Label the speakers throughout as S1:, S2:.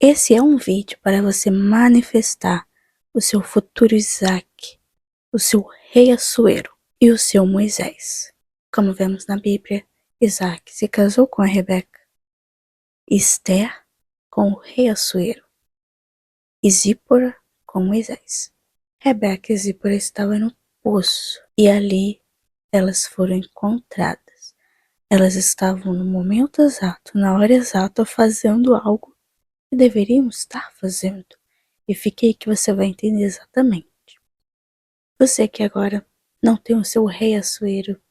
S1: Esse é um vídeo para você manifestar o seu futuro Isaac, o seu rei Assuero e o seu Moisés. Como vemos na Bíblia, Isaac se casou com a Rebeca, Esther com o rei Assuero e Zípora com Moisés. Rebeca e Zípora estavam no poço e ali elas foram encontradas. Elas estavam no momento exato, na hora exata, fazendo algo que deveriam estar fazendo. E fique aí que você vai entender exatamente. Você que agora não tem o seu rei Assuero,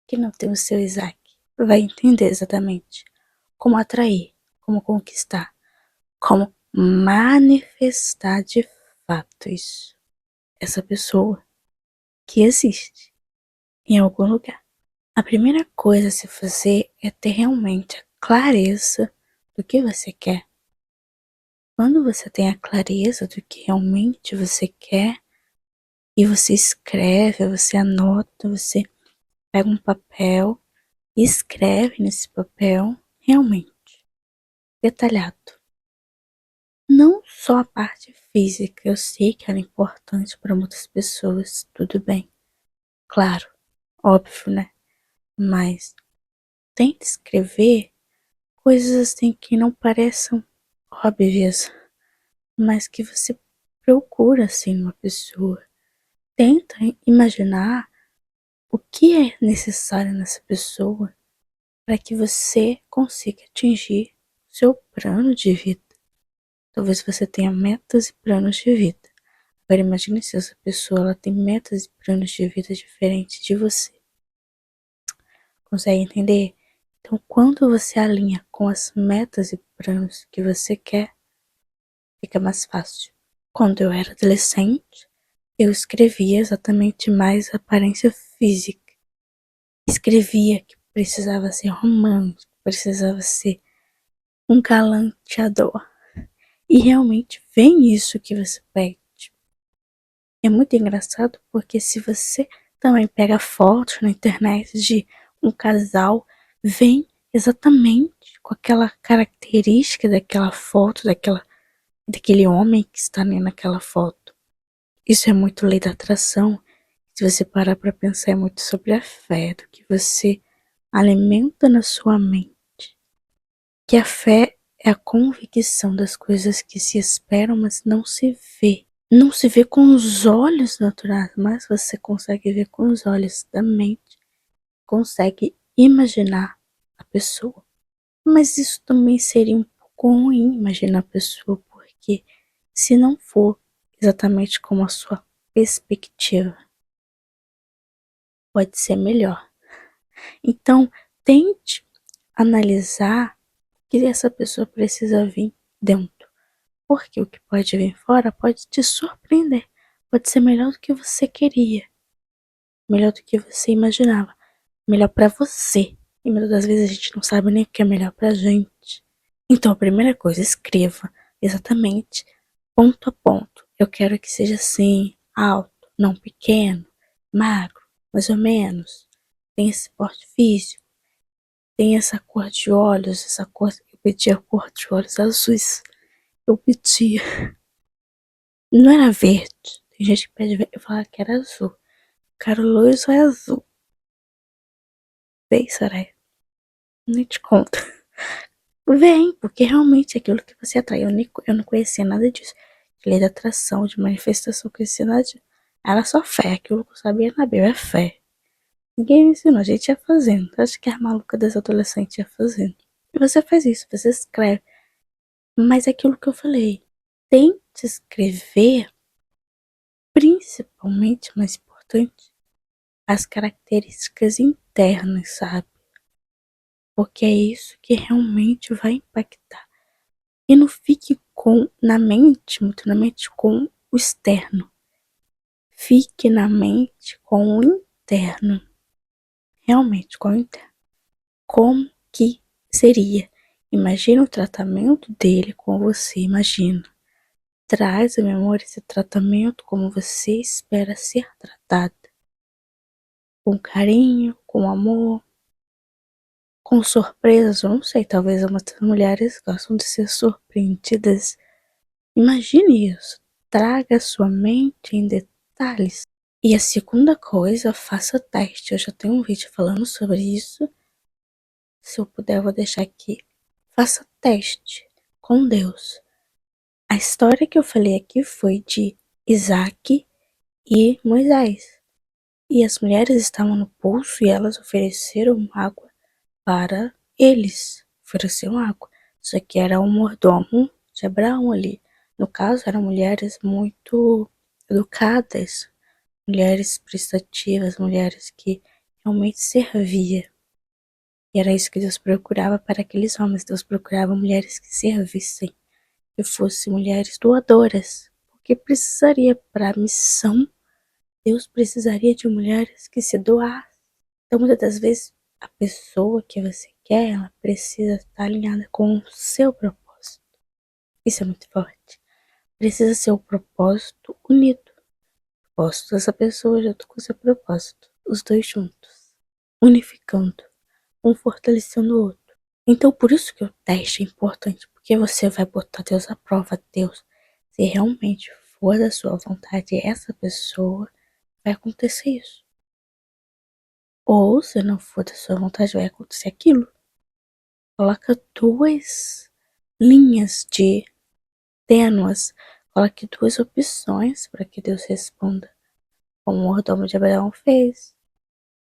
S1: que não tem o seu Isaac, vai entender exatamente como atrair, como conquistar, como manifestar de fato isso. Essa pessoa que existe em algum lugar. A primeira coisa a se fazer é ter realmente a clareza do que você quer. Quando você tem a clareza do que realmente você quer, e você escreve, você anota, você pega um papel e escreve nesse papel realmente, detalhado. Não só a parte física, eu sei que ela é importante para muitas pessoas, tudo bem. Claro, óbvio, né? Mas tente escrever coisas assim que não pareçam óbvias, mas que você procura assim numa pessoa. Tenta imaginar o que é necessário nessa pessoa para que você consiga atingir seu plano de vida. Talvez você tenha metas e planos de vida. Agora imagine se essa pessoa ela tem metas e planos de vida diferentes de você. Consegue entender? Então, quando você alinha com as metas e planos que você quer, fica mais fácil. Quando eu era adolescente, eu escrevia exatamente mais a aparência física. Escrevia que precisava ser romântico, precisava ser um galanteador. E realmente vem isso que você pede. É muito engraçado porque se você também pega fotos na internet de um casal, vem exatamente com aquela característica daquela foto, daquele homem que está ali naquela foto. Isso é muito lei da atração. Se você parar para pensar, é muito sobre a fé, do que você alimenta na sua mente. Que a fé é a convicção das coisas que se esperam, mas não se vê. Não se vê com os olhos naturais, mas você consegue ver com os olhos da mente. Consegue imaginar a pessoa. Mas isso também seria um pouco ruim, imaginar a pessoa, porque se não for exatamente como a sua perspectiva, pode ser melhor. Então, tente analisar o que essa pessoa precisa vir dentro. Porque o que pode vir fora pode te surpreender. Pode ser melhor do que você queria. Melhor do que você imaginava. Melhor pra você. E muitas das vezes a gente não sabe nem o que é melhor pra gente. Então a primeira coisa, escreva exatamente, ponto a ponto. Eu quero que seja assim, alto, não pequeno, magro, mais ou menos. Tem esse porte físico. Tem essa cor de olhos, essa cor. Eu pedi a cor de olhos azuis. Eu pedi. Não era verde. Tem gente que pede verde. Eu falava que era azul. Quero loiro ou é azul? Vem, Soraya. Nem te conto. Vem, porque realmente é aquilo que você atrai. Eu não conhecia nada disso. De lei da atração, de manifestação, conhecia nada disso. Era só fé. Aquilo que eu sabia na Bíblia é fé. Ninguém me ensinou, a gente ia fazendo. Acho que a maluca das adolescentes ia fazendo. E você faz isso, você escreve. Mas é aquilo que eu falei. Tente escrever, principalmente, mais importante, as características internas, sabe? Porque é isso que realmente vai impactar. E não fique na mente, muito na mente, com o externo. Fique na mente com o interno. Realmente com o interno. Como que seria? Imagina o tratamento dele com você, imagina. Traz à memória esse tratamento como você espera ser tratada. Com carinho, com amor. com surpresas, eu não sei, talvez muitas mulheres gostam de ser surpreendidas. Imagine isso, traga sua mente em detalhes. E a segunda coisa, faça teste. Eu já tenho um vídeo falando sobre isso. Se eu puder, eu vou deixar aqui. Faça teste com Deus. A história que eu falei aqui foi de Isaac e Moisés. E as mulheres estavam no poço e elas ofereceram água para eles. Ofereceram água. Isso aqui era um mordomo de Abraão ali. No caso, eram mulheres muito educadas, mulheres prestativas, mulheres que realmente serviam. E era isso que Deus procurava para aqueles homens. Deus procurava mulheres que servissem, que fossem mulheres doadoras. Porque precisaria para a missão, Deus precisaria de mulheres que se doassem. Então, muitas das vezes, a pessoa que você quer, ela precisa estar alinhada com o seu propósito. Isso é muito forte. Precisa ser o propósito unido. O propósito dessa pessoa junto com o seu propósito. Os dois juntos. Unificando. Um fortalecendo o outro. Então, por isso que o teste é importante. Porque você vai botar Deus à prova. Deus, se realmente for da sua vontade essa pessoa, vai acontecer isso. Ou, se não for da sua vontade, vai acontecer aquilo. Coloca duas linhas de tênuas. Coloque duas opções para que Deus responda. Como o mordomo de Abraão fez.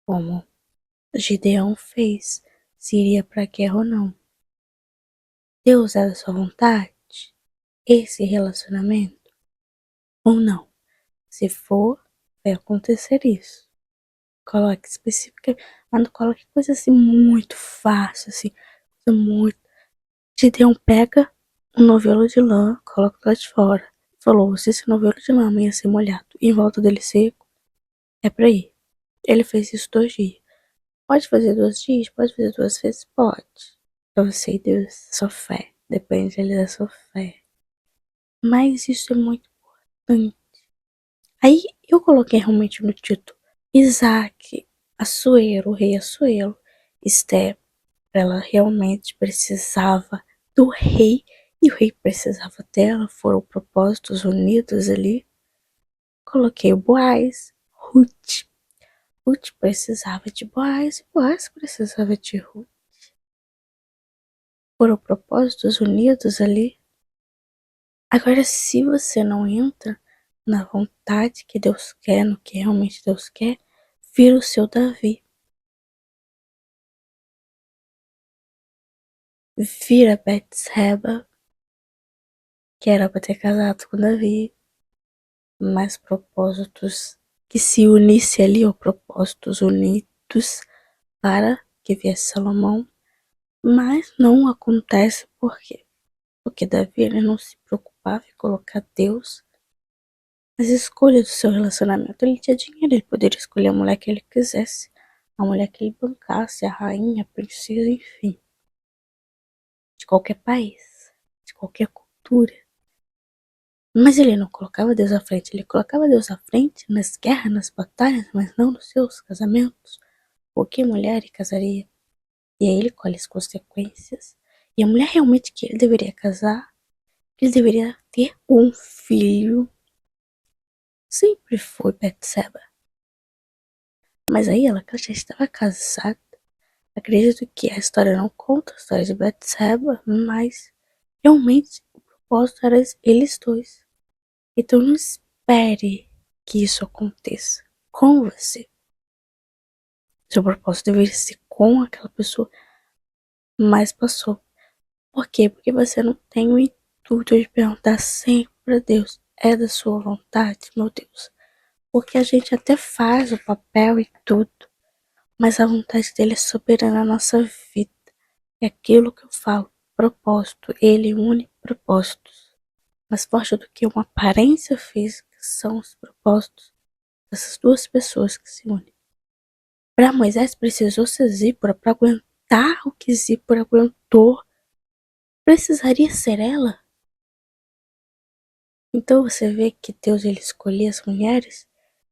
S1: Como Gideão fez. Se iria para a guerra ou não. Deus é da sua vontade? Esse relacionamento? Ou não? Se for, vai acontecer isso. Coloque específica, mas não coloque coisa assim muito fácil, assim, coisa muito. Gideão pega um novelo de lã, coloca lá de fora. Falou, se esse novelo de lã amanhã ser molhado e em volta dele seco, é pra ir. Ele fez isso 2 dias. Pode fazer 2 dias? Pode fazer 2 vezes? Pode. Eu sei, Deus, sua fé. Depende ali da sua fé. Mas isso é muito importante. Aí eu coloquei realmente no título Isaac, Assuero, o rei Assuero. Esther, ela realmente precisava do rei e o rei precisava dela. Foram propósitos unidos ali. Coloquei o Boaz, Ruth. Ruth precisava de Boaz e Boaz precisava de Ruth. Foram propósitos unidos ali. Agora, se você não entra na vontade que Deus quer, no que realmente Deus quer, vira o seu Davi. Vira Betseba, que era para ter casado com Davi, mas propósitos que se unisse ali, ou propósitos unidos para que viesse Salomão, mas não acontece por quê? Porque Davi ele não se preocupava em colocar Deus nas escolhas do seu relacionamento. Ele tinha dinheiro, ele poderia escolher a mulher que ele quisesse, a mulher que ele bancasse, a rainha, a princesa, enfim, de qualquer país, de qualquer cultura. Mas ele não colocava Deus à frente, ele colocava Deus à frente nas guerras, nas batalhas, mas não nos seus casamentos. Por que mulher ele casaria? E aí ele colhe as consequências. E a mulher realmente que ele deveria casar, que ele deveria ter um filho, sempre foi Betseba. Mas aí ela já estava casada. Acredito que a história não conta a história de Betseba, mas realmente o propósito era eles dois. Então não espere que isso aconteça com você. Seu propósito deveria ser com aquela pessoa, mas passou. Por quê? Porque você não tem o intuito de perguntar sempre a Deus: é da sua vontade, meu Deus? Porque a gente até faz o papel e tudo, mas a vontade dele é soberana na nossa vida. É aquilo que eu falo, propósito. Ele une propósitos. Mais forte do que uma aparência física são os propósitos dessas duas pessoas que se unem. Para Moisés precisou ser Zípora para aguentar o que Zípora aguentou. Precisaria ser ela? Então você vê que Deus ele escolhia as mulheres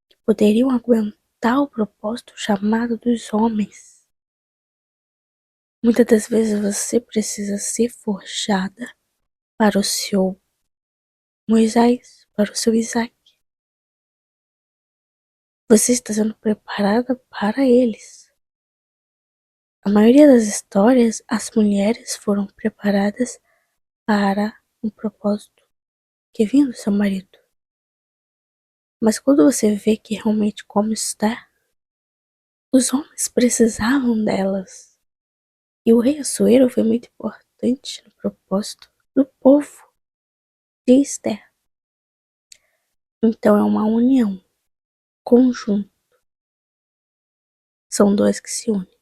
S1: que poderiam aguentar o propósito chamado dos homens. Muitas das vezes você precisa ser forjada para o seu Moisés, para o seu Isaac. Você está sendo preparada para eles. A maioria das histórias, as mulheres foram preparadas para um propósito que vinha do seu marido. Mas quando você vê que realmente como está, os homens precisavam delas. E o rei Assuero foi muito importante no propósito do povo de Esther. Então é uma união, conjunto. São dois que se unem.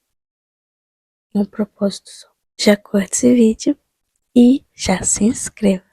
S1: Um propósito só. Já curte esse vídeo e já se inscreva.